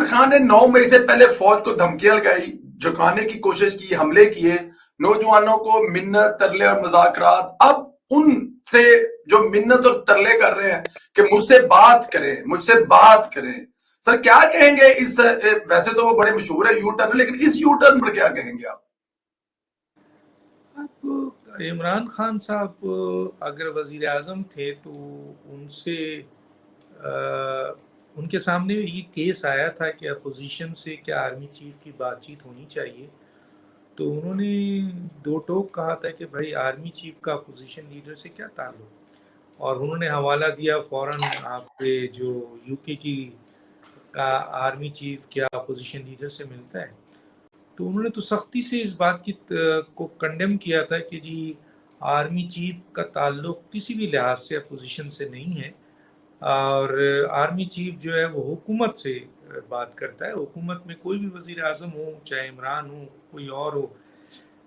عمران خان نے 9 مئی سے پہلے فوج کو دھمکیاں لگائی، جھکانے کی کوشش کی، حملے کیے، نوجوانوں کو منت ترلے اور مذاکرات. اب ان سے جو منت اور ترلے کر رہے ہیں کہ مجھ سے بات کریں، مجھ سے بات کریں، سر کیا کہیں گے اس؟ ویسے تو وہ بڑے مشہور ہے یو ٹرن، لیکن اس یو ٹرن پر کیا کہیں گے آپ؟ اب عمران خان صاحب اگر وزیر اعظم تھے تو ان سے ان کے سامنے یہ کیس آیا تھا کہ اپوزیشن سے کیا آرمی چیف کی بات چیت ہونی چاہیے، تو انہوں نے دو ٹوک کہا تھا کہ بھائی آرمی چیف کا اپوزیشن لیڈر سے کیا تعلق، اور انہوں نے حوالہ دیا فوراً آپ کے جو یو کے کی کا آرمی چیف کیا اپوزیشن لیڈر سے ملتا ہے. تو انہوں نے تو سختی سے اس بات کی کو کنڈیم کیا تھا کہ جی آرمی چیف کا تعلق کسی بھی لحاظ سے اپوزیشن سے نہیں ہے، اور آرمی چیف جو ہے وہ حکومت سے بات کرتا ہے. حکومت میں کوئی بھی وزیر اعظم ہو، چاہے عمران ہو کوئی اور ہو،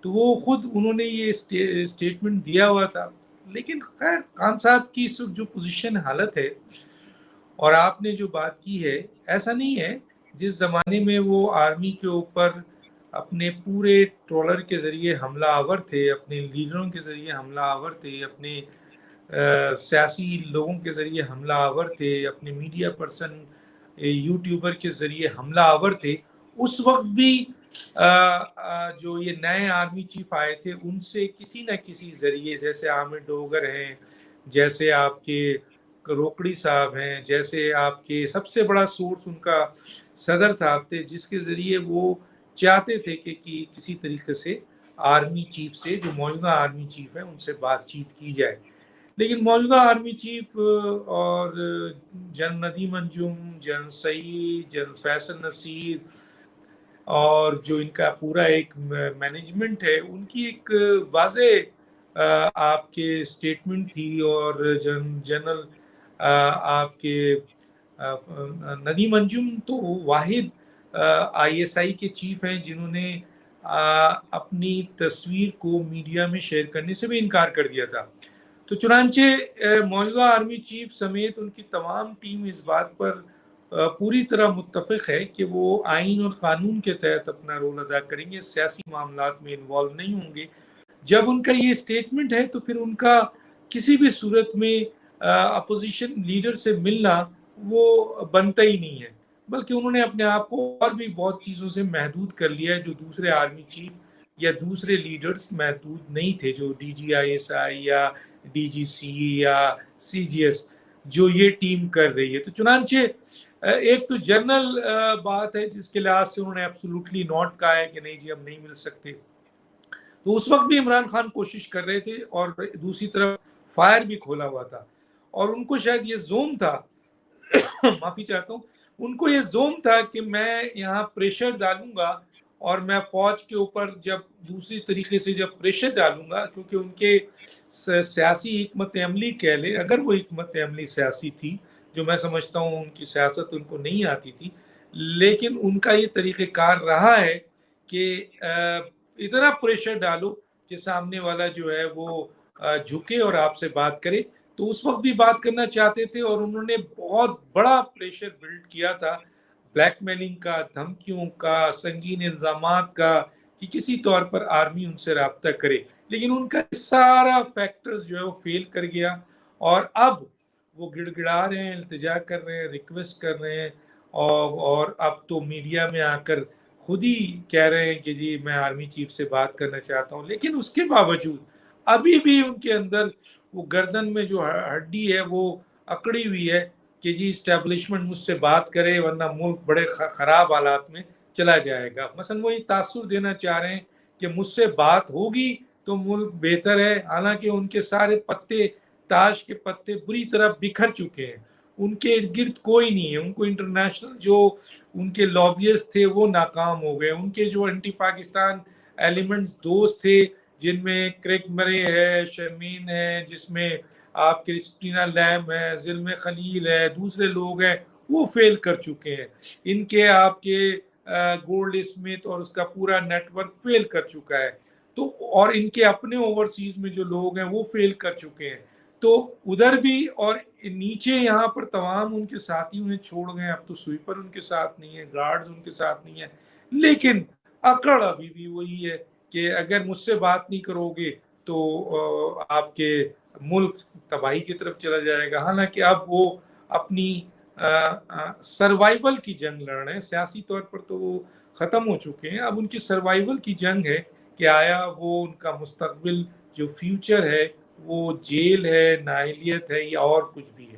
تو وہ خود انہوں نے یہ اسٹیٹمنٹ دیا ہوا تھا. لیکن خیر خان صاحب کی اس وقت جو پوزیشن حالت ہے، اور آپ نے جو بات کی ہے، ایسا نہیں ہے جس زمانے میں وہ آرمی کے اوپر اپنے پورے ٹرولر کے ذریعے حملہ آور تھے، اپنے لیڈروں کے ذریعے حملہ آور تھے، اپنے سیاسی لوگوں کے ذریعے حملہ آور تھے، اپنے میڈیا پرسن یوٹیوبر کے ذریعے حملہ آور تھے. اس وقت بھی جو یہ نئے آرمی چیف آئے تھے ان سے کسی نہ کسی ذریعے، جیسے عامر ڈوگر ہیں، جیسے آپ کے روکڑی صاحب ہیں، جیسے آپ کے سب سے بڑا سورس ان کا صدر صاحب تھے، جس کے ذریعے وہ چاہتے تھے کہ کسی طریقے سے آرمی چیف سے، جو موجودہ آرمی چیف ہیں، ان سے بات چیت کی جائے. لیکن موجودہ آرمی چیف اور جنرل ندیم انجم، جنرل سعید، جنرل فیصل نصیر، اور جو ان کا پورا ایک مینجمنٹ ہے، ان کی ایک واضح آپ کے اسٹیٹمنٹ تھی. اور جنرل آپ کے ندیم انجم تو واحد آئی ایس آئی کے چیف ہیں جنہوں نے اپنی تصویر کو میڈیا میں شیئر کرنے سے بھی انکار کر دیا تھا. تو چنانچہ موجودہ آرمی چیف سمیت ان کی تمام ٹیم اس بات پر پوری طرح متفق ہے کہ وہ آئین اور قانون کے تحت اپنا رول ادا کریں گے، سیاسی معاملات میں انوالو نہیں ہوں گے. جب ان کا یہ اسٹیٹمنٹ ہے تو پھر ان کا کسی بھی صورت میں اپوزیشن لیڈر سے ملنا وہ بنتا ہی نہیں ہے، بلکہ انہوں نے اپنے آپ کو اور بھی بہت چیزوں سے محدود کر لیا ہے جو دوسرے آرمی چیف یا دوسرے لیڈرز محدود نہیں تھے، جو D G I S I یا ڈی جی سی یا سی جی ایس جو یہ ٹیم کر رہی ہے. تو چنانچہ ایک تو جنرل بات ہے جس کے لحاظ سے انہوں نے ایبسولوٹلی ناٹ کہا ہے کہ نہیں جی ہم نہیں مل سکتے. تو اس وقت بھی عمران خان کوشش کر رہے تھے، اور دوسری طرف فائر بھی کھولا ہوا تھا، اور ان کو شاید یہ زوم تھا معافی چاہتا ہوں، ان کو یہ زوم تھا کہ میں یہاں پریشر ڈالوں گا، اور میں فوج کے اوپر جب دوسری طریقے سے جب پریشر ڈالوں گا، کیونکہ ان کے سیاسی حکمت عملی کہہ لیں، اگر وہ حکمت عملی سیاسی تھی، جو میں سمجھتا ہوں ان کی سیاست ان کو نہیں آتی تھی، لیکن ان کا یہ طریقہ کار رہا ہے کہ اتنا پریشر ڈالو کہ سامنے والا جو ہے وہ جھکے اور آپ سے بات کرے. تو اس وقت بھی بات کرنا چاہتے تھے، اور انہوں نے بہت بڑا پریشر بلڈ کیا تھا، بلیک میلنگ کا، دھمکیوں کا، سنگین الزامات کا، کہ کسی طور پر آرمی ان سے رابطہ کرے. لیکن ان کا سارا فیکٹرز جو ہے وہ فیل کر گیا، اور اب وہ گڑ گڑا رہے ہیں، التجا کر رہے ہیں، ریکویسٹ کر رہے ہیں، اور اب تو میڈیا میں آ کر خود ہی کہہ رہے ہیں کہ جی میں آرمی چیف سے بات کرنا چاہتا ہوں. لیکن اس کے باوجود ابھی بھی ان کے اندر وہ گردن میں جو ہڈی ہے وہ اکڑی ہوئی ہے کہ جی اسٹیبلشمنٹ مجھ سے بات کرے ورنہ ملک بڑے خراب حالات میں چلا جائے گا. مثلا وہی تاثر دینا چاہ رہے ہیں کہ مجھ سے بات ہوگی تو ملک بہتر ہے، حالانکہ ان کے سارے پتے، تاش کے پتے بری طرح بکھر چکے ہیں، ان کے ارد گرد کوئی نہیں ہے. ان کو انٹرنیشنل جو ان کے لابیسٹ تھے وہ ناکام ہو گئے، ان کے جو اینٹی پاکستان ایلیمنٹس دوست تھے، جن میں کریگ مرے ہے، شرمین ہے، جس میں آپ کرسٹینا لیمب ہے، ظلم خلیل ہے، دوسرے لوگ ہیں، وہ فیل کر چکے ہیں. ان کے آپ کے گولڈ اسمتھ اور اس کا پورا نیٹ ورک فیل کر چکا ہے. تو اور ان کے اپنے اوورسیز میں جو لوگ ہیں وہ فیل کر چکے ہیں. تو ادھر بھی اور نیچے یہاں پر تمام ان کے ساتھی انہیں چھوڑ گئے، اب تو سویپر ان کے ساتھ نہیں ہے، گارڈز ان کے ساتھ نہیں ہے، لیکن اکڑ ابھی بھی وہی ہے کہ اگر مجھ سے بات نہیں کرو گے تو آپ کے ملک تباہی کی طرف چلا جائے گا۔ حالانکہ اب وہ اپنی سروائیول کی جنگ لڑ رہے ہیں، سیاسی طور پر تو وہ ختم ہو چکے ہیں، اب ان کی سروائیول کی جنگ ہے کہ آیا وہ ان کا مستقبل جو فیوچر ہے وہ جیل ہے، نااہلیت ہے یا اور کچھ بھی ہے۔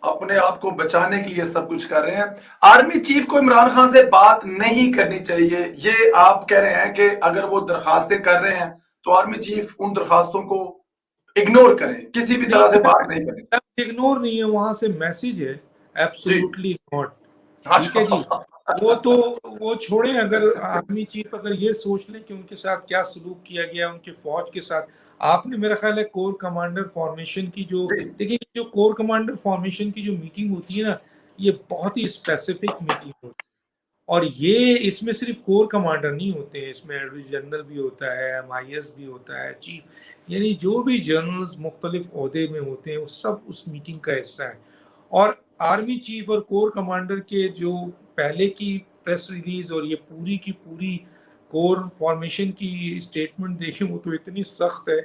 اپنے آپ کو بچانے کے لیے سب کچھ کر رہے ہیں۔ آرمی چیف کو عمران خان سے بات نہیں کرنی چاہیے، یہ آپ کہہ رہے ہیں کہ اگر وہ درخواستیں کر رہے ہیں تو آرمی چیف ان درخواستوں کو اگنور کریں، کسی بھی طرح سے بات نہیں کریں۔ اگنور نہیں ہے، وہاں سے میسج ہے جی ایبسولوٹلی ناٹ، ٹھیک ہے جی۔ اچھا وہ چھوڑیں، اگر آرمی چیف اگر یہ سوچ لیں کہ ان کے ساتھ کیا سلوک کیا گیا ان کے فوج کے ساتھ، آپ نے میرا خیال ہے کور کمانڈر فارمیشن کی جو جی دیکھیں، جو کور کمانڈر فارمیشن کی جو میٹنگ ہوتی ہے نا، یہ بہت ہی اسپیسیفک میٹنگ ہوتی ہے، اور یہ اس میں صرف کور کمانڈر نہیں ہوتے ہیں، اس میں ایڈوائز جنرل بھی ہوتا ہے، MIS بھی ہوتا ہے، چیف، یعنی جو بھی جنرلز مختلف عہدے میں ہوتے ہیں وہ سب اس میٹنگ کا حصہ ہیں۔ اور آرمی چیف اور کور کمانڈر کے جو پہلے کی پریس ریلیز اور یہ پوری کی پوری کور فارمیشن کی اسٹیٹمنٹ دیکھیں، وہ تو اتنی سخت ہے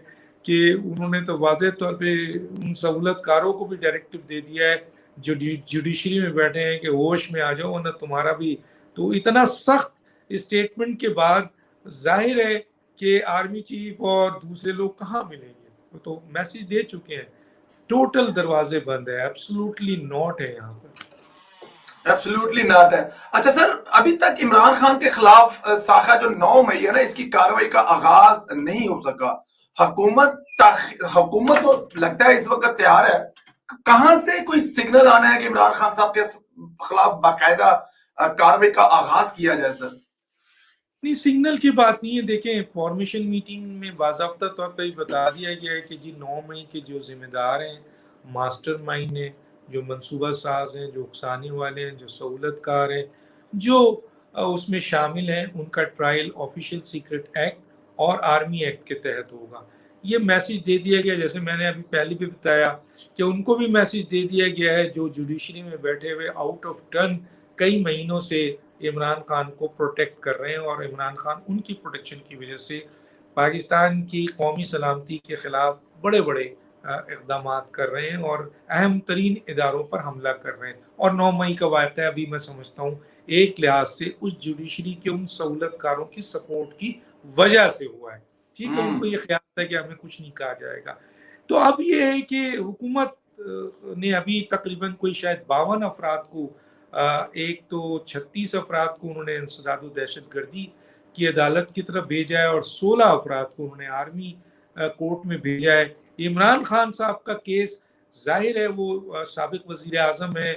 کہ انہوں نے تو واضح طور پہ ان سہولت کاروں کو بھی ڈائریکٹو دے دیا ہے جو جوڈیشری میں بیٹھے ہیں کہ ہوش میں آ جاؤ ورنہ تمہارا بھی۔ تو اتنا سخت اسٹیٹمنٹ کے بعد ظاہر ہے کہ آرمی چیف اور دوسرے لوگ کہاں ملیں گے، وہ تو میسج دے چکے ہیں، ٹوٹل دروازے بند ہے، ایبسولوٹلی ناٹ ہے یہاں پر۔ ایبسلیوٹلی ناٹ ہے۔ اچھا سر، ابھی تک عمران خان کے خلاف ساخہ جو 9 مئی ہے نا، اس کی کارروائی کا آغاز نہیں ہو سکا۔ حکومت تو لگتا ہے اس وقت تیار ہے، کہاں سے کوئی سگنل آنا ہے کہ عمران خان صاحب کے خلاف باقاعدہ کارروائی کا آغاز کیا جائے سر؟ نہیں، سگنل کی بات نہیں ہے، دیکھیں فارمیشن میٹنگ میں باضابطہ طور پر بتا دیا گیا ہے کہ جی 9 مئی کے جو ذمہ دار ہیں، ماسٹر مائنڈ ہیں، جو منصوبہ ساز ہیں، جو اکسانے والے ہیں، جو سہولت کار ہیں، جو اس میں شامل ہیں، ان کا ٹرائل آفیشیل سیکرٹ ایکٹ اور آرمی ایکٹ کے تحت ہوگا۔ یہ میسج دے دیا گیا، جیسے میں نے ابھی پہلے بھی بتایا کہ ان کو بھی میسج دے دیا گیا ہے جو جوڈیشری میں بیٹھے ہوئے آؤٹ آف ٹرن کئی مہینوں سے عمران خان کو پروٹیکٹ کر رہے ہیں، اور عمران خان ان کی پروٹیکشن کی وجہ سے پاکستان کی قومی سلامتی کے خلاف بڑے بڑے اقدامات کر رہے ہیں اور اہم ترین اداروں پر حملہ کر رہے ہیں۔ اور 9 مئی کا واقعہ بھی میں سمجھتا ہوں ایک لحاظ سے اس جوڈیشری کے ان سہولت کاروں کی سپورٹ کی وجہ سے ہوا ہے، ٹھیک ہے، ان کو یہ خیال تھا کہ ہمیں کچھ نہیں کہا جائے گا۔ تو اب یہ ہے کہ حکومت نے ابھی تقریباً کوئی شاید 52 افراد کو، ایک تو 36 افراد کو انہوں نے انسداد و دہشت گردی کی عدالت کی طرف بھیجا ہے، اور 16 افراد کو انہوں نے آرمی کورٹ میں بھیجا ہے۔ عمران خان صاحب کا کیس ظاہر ہے وہ سابق وزیر اعظم ہے،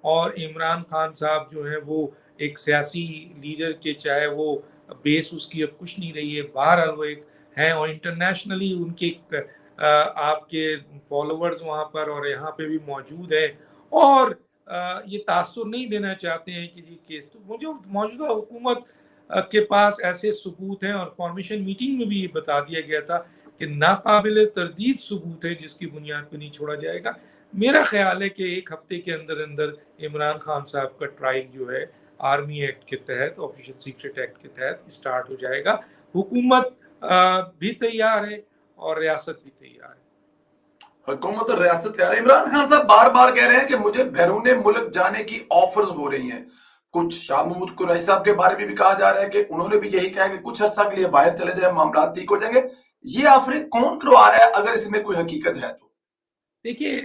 اور عمران خان صاحب جو ہیں وہ ایک سیاسی لیڈر کے، چاہے وہ بیس اس کی اب کچھ نہیں رہی ہے، بہرحال وہ ایک ہیں، اور انٹرنیشنلی ان کے آپ کے فالوورز وہاں پر اور یہاں پہ بھی موجود ہیں، اور یہ تاثر نہیں دینا چاہتے ہیں کہ جی کیس، تو مجھے موجودہ حکومت کے پاس ایسے ثبوت ہیں، اور فارمیشن میٹنگ میں بھی یہ بتا دیا گیا تھا کہ ناقابل تردید ثبوت ہے جس کی بنیاد پہ نہیں چھوڑا جائے گا۔ میرا خیال ہے کہ ایک ہفتے کے اندر اندر عمران خان صاحب کا ٹرائل جو ہے آرمی ایکٹ کے تحت، آفیشیل سیکرٹ ایکٹ کے تحت اسٹارٹ ہو جائے گا۔ حکومت بھی تیار ہے اور ریاست بھی تیار ہے۔ حکومت اور ریاست تیار ہے۔ عمران خان صاحب بار بار کہہ رہے ہیں کہ مجھے بیرون ملک جانے کی آفرز ہو رہی ہیں۔ کچھ شاہ محمود قریشی صاحب کے بارے میں بھی کہا جا رہا ہے کہ انہوں نے بھی یہی کہا کہ کچھ عرصہ کے لیے باہر چلے جائیں، معاملات ٹھیک ہو جائیں گے۔ یہ آفریں کون کروا رہا ہے اگر اس میں کوئی حقیقت ہے تو؟ دیکھیے،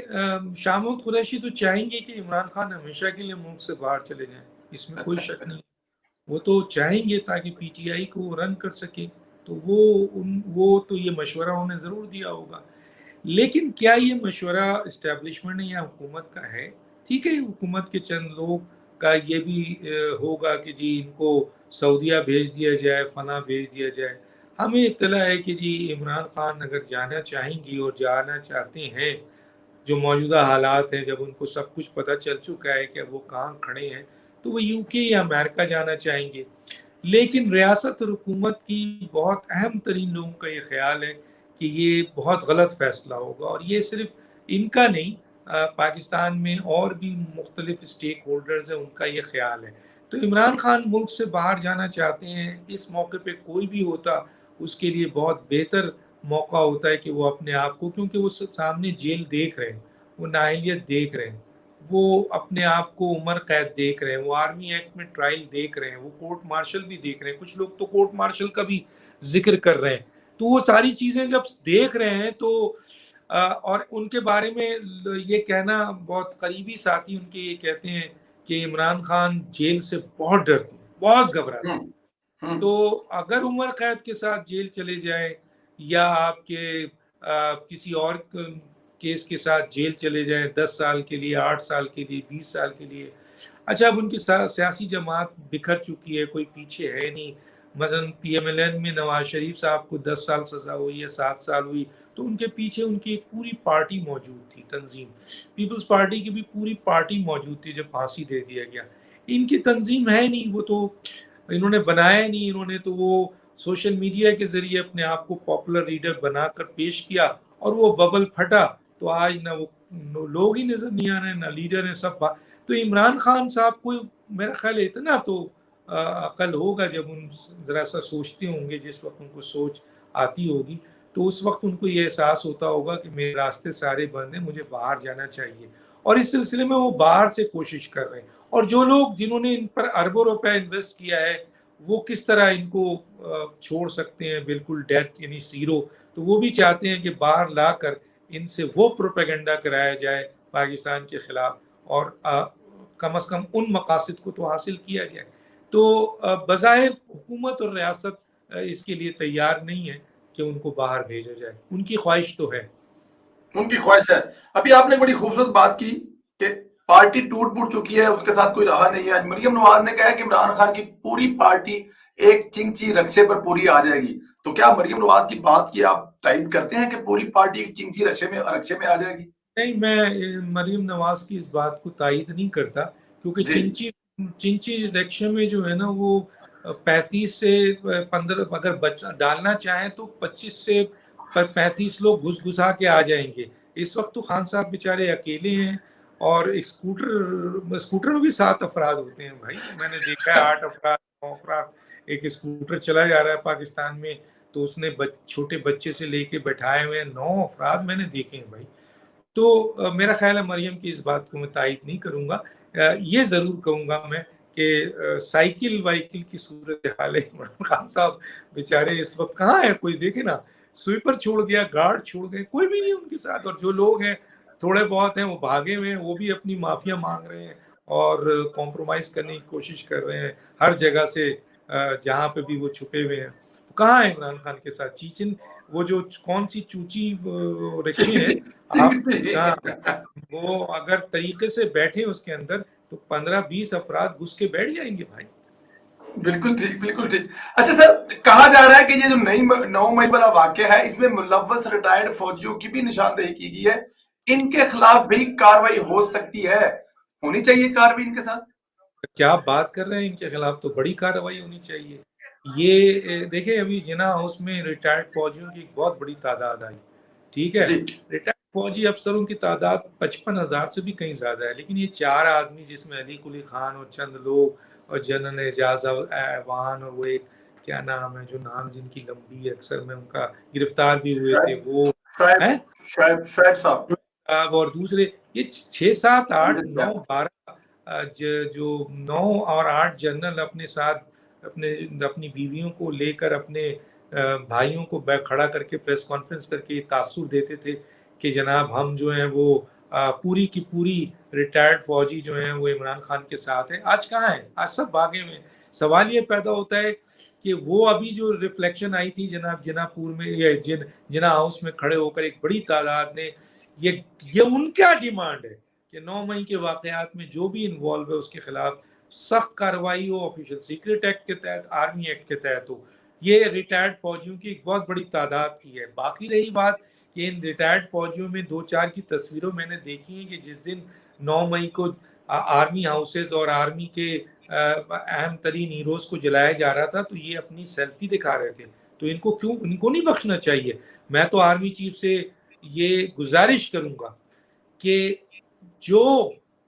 شاہ محمود قریشی تو چاہیں گے کہ عمران خان ہمیشہ کے لیے ملک سے باہر چلے جائیں، اس میں کوئی شک نہیں، وہ تو چاہیں گے تاکہ PTI کو رن کر سکے، تو وہ تو یہ مشورہ انہوں نے ضرور دیا ہوگا۔ لیکن کیا یہ مشورہ اسٹیبلشمنٹ یا حکومت کا ہے؟ ٹھیک ہے، حکومت کے چند لوگ کا یہ بھی ہوگا کہ جی ان کو سعودیہ بھیج دیا جائے، فلاں بھیج دیا جائے۔ ہمیں اطلاع ہے کہ جی عمران خان اگر جانا چاہیں گی اور جانا چاہتے ہیں، جو موجودہ حالات ہیں، جب ان کو سب کچھ پتہ چل چکا ہے کہ وہ کہاں کھڑے ہیں، تو وہ UK یا امریکہ جانا چاہیں گے۔ لیکن ریاست اور حکومت کی بہت اہم ترین لوگوں کا یہ خیال ہے کہ یہ بہت غلط فیصلہ ہوگا، اور یہ صرف ان کا نہیں پاکستان میں اور بھی مختلف اسٹیک ہولڈرز ہیں، ان کا یہ خیال ہے. تو عمران خان ملک سے باہر جانا چاہتے ہیں. اس موقع پہ کوئی بھی ہوتا اس کے لیے بہت بہتر موقع ہوتا ہے کہ وہ اپنے آپ کو، کیونکہ وہ سامنے جیل دیکھ رہے ہیں، وہ نااہلیت دیکھ رہے ہیں، وہ اپنے آپ کو عمر قید دیکھ رہے ہیں، وہ آرمی ایکٹ میں ٹرائل دیکھ رہے ہیں، وہ کورٹ مارشل بھی دیکھ رہے ہیں. کچھ لوگ تو کورٹ مارشل کا بھی ذکر کر رہے ہیں. تو وہ ساری چیزیں جب دیکھ رہے ہیں تو اور ان کے بارے میں یہ کہنا، بہت قریبی ساتھی ان کے یہ کہتے ہیں کہ عمران خان جیل سے بہت ڈرتے ہیں، بہت گھبراتے ہیں. تو اگر عمر قید کے ساتھ جیل چلے جائیں یا آپ کے کسی اور کیس کے ساتھ جیل چلے جائیں 10 سال کے لیے، 8 سال کے لیے، 20 سال کے لیے، اچھا اب ان کی سیاسی جماعت بکھر چکی ہے، کوئی پیچھے ہے نہیں. مثلا پی ایم ایل این میں نواز شریف صاحب کو 10 سال سزا ہوئی ہے، 7 سال ہوئی، تو ان کے پیچھے ان کی ایک پوری پارٹی موجود تھی، تنظیم. پیپلز پارٹی کی بھی پوری پارٹی موجود تھی جب پھانسی دے دیا گیا. ان کی تنظیم ہے نہیں، وہ تو انہوں نے بنایا نہیں. انہوں نے تو وہ سوشل میڈیا کے ذریعے اپنے آپ کو پاپولر لیڈر بنا کر پیش کیا، اور وہ ببل پھٹا تو آج نہ وہ لوگ ہی نظر نہیں آ رہے ہیں، نہ لیڈر ہیں سب. تو عمران خان صاحب کو میرا خیال ہے اتنا تو عقل ہوگا، جب ان ذرا سا سوچتے ہوں گے، جس وقت ان کو سوچ آتی ہوگی تو اس وقت ان کو یہ احساس ہوتا ہوگا کہ میرے راستے سارے بند ہیں، مجھے باہر جانا چاہیے. اور اس سلسلے میں وہ باہر سے کوشش کر رہے ہیں. اور جو لوگ جنہوں نے ان پر اربوں روپے انویسٹ کیا ہے، وہ کس طرح ان کو چھوڑ سکتے ہیں بالکل ڈیتھ یعنی زیرو. تو وہ بھی چاہتے ہیں کہ باہر لا کر ان سے وہ پروپیگنڈا کرایا جائے پاکستان کے خلاف، اور کم از کم ان مقاصد کو تو حاصل کیا جائے. تو بظاہر حکومت اور ریاست اس کے لیے تیار نہیں ہے کہ ان کو باہر بھیجا جائے. ان کی خواہش تو ہے، ان کی خواہش ہے. ابھی آپ نے بڑی خوبصورت بات کی کہ پارٹی ٹوٹ پھوٹ چکی ہے، اس کے ساتھ کوئی رہا نہیں ہے. مریم نواز نے کہا کہ عمران خان کی پوری پارٹی ایک چنگچی رقشے پر پوری آ جائے گی. تو کیا مریم نواز کی بات کی آپ تائید کرتے ہیں کہ پوری پارٹی ایک چنگچی رقشے میں آ جائے گی؟ نہیں، میں مریم نواز کی اس بات کو تائید نہیں کرتا، کیونکہ جی چنچی رکشے میں جو ہے نا وہ 35 سے 15 اگر ڈالنا چاہیں تو 25 سے 35 لوگ گھس گھسا کے آ جائیں گے. اس وقت تو خان صاحب بیچارے اکیلے ہیں، اور اسکوٹر میں بھی 7 افراد ہوتے ہیں بھائی. میں نے دیکھا ہے 8 افراد 9 افراد ایک اسکوٹر چلا جا رہا ہے پاکستان میں، تو اس نے چھوٹے بچے سے لے کے بیٹھائے ہوئے 9 افراد میں نے دیکھے ہیں بھائی. تو میرا خیال ہے مریم کی اس بات کو میں تائید نہیں کروں گا. یہ ضرور کہوں گا میں کہ سائیکل وائیکل کی صورتحال ہے. عمران خان صاحب بیچارے اس وقت کہاں ہے؟ کوئی دیکھے نا، سویپر چھوڑ گیا، گارڈ چھوڑ گئے، کوئی بھی نہیں ان کے ساتھ. اور جو لوگ ہیں تھوڑے بہت ہیں وہ بھاگے ہوئے ہیں، وہ بھی اپنی معافیا مانگ رہے ہیں اور کمپرومائز کرنے کی کوشش کر رہے ہیں ہر جگہ سے، جہاں پہ بھی وہ چھپے ہوئے ہیں. کہاں ہے عمران خان کے ساتھ چیچن؟ وہ جو کون سی چوچی رکشے ہیں آپ، وہ اگر طریقے سے بیٹھے اس کے اندر تو 15-20 افراد گھس کے بیٹھ جائیں گے بھائی. بالکل ٹھیک، بالکل ٹھیک. اچھا سر، کہا جا رہا ہے کہ یہ جو 9 مئی والا واقعہ ہے، اس میں ملوث ریٹائرڈ فوجیوں کی بھی نشاندہی کی گئی ہے. ان کے خلاف بھی کاروائی ہو سکتی ہے، ہونی چاہیے کاروائی ان کے ساتھ. کیا بات کر رہے ہیں؟ ان کے خلاف تو بڑی کارروائی ہونی چاہیے. یہ دیکھیں، ابھی جناح ہاؤس میں ریٹائرڈ فوجیوں کی ایک بہت بڑی تعداد آئی، ٹھیک ہے. جی ریٹائرڈ فوجی افسروں کی تعداد 55,000 سے بھی کہیں زیادہ ہے، لیکن یہ 4 آدمی جس میں علی قلی خان اور چند لوگ اور جنرل اعجاز ایوان اور وہ ایک کیا نام ہے جو نام جن کی لمبی ہے، اکثر میں ان کا گرفتار بھی ہوئے تھے، وہ ہیں شعیب صاحب. اور دوسرے یہ 6 7 8 9 12 جو 9 اور 8 جنرل اپنے ساتھ اپنی بیویوں کو لے کر اپنے بھائیوں کو کھڑا کر کے پریس کانفرنس کر کے یہ تاثر دیتے تھے کہ جناب ہم جو ہیں وہ پوری کی پوری ریٹائرڈ فوجی جو ہیں وہ عمران خان کے ساتھ ہیں. آج کہاں ہیں؟ آج سب بھاگے میں. سوال یہ پیدا ہوتا ہے کہ وہ ابھی جو ریفلیکشن آئی تھی جناب جناح پور میں یا جناح ہاؤس میں کھڑے ہو کر ایک بڑی تعداد نے، یہ ان کا ڈیمانڈ ہے کہ 9 مئی کے واقعات میں جو بھی انوالو ہے اس کے خلاف سخت کارروائی ہو، آفیشل سیکرٹ ایکٹ کے تحت، آرمی ایکٹ کے تحت ہو. یہ ریٹائرڈ فوجیوں کی ایک بہت بڑی تعداد کی ہے. باقی رہی بات کہ ان ریٹائرڈ فوجیوں میں 2-4 کی تصویروں میں نے دیکھی ہیں کہ جس دن 9 مئی کو آرمی ہاؤسز اور آرمی کے اہم ترین ہیروز کو جلایا جا رہا تھا تو یہ اپنی سیلفی دکھا رہے تھے. تو ان کو نہیں بخشنا چاہیے. میں تو آرمی چیف سے یہ گزارش کروں گا کہ جو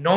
9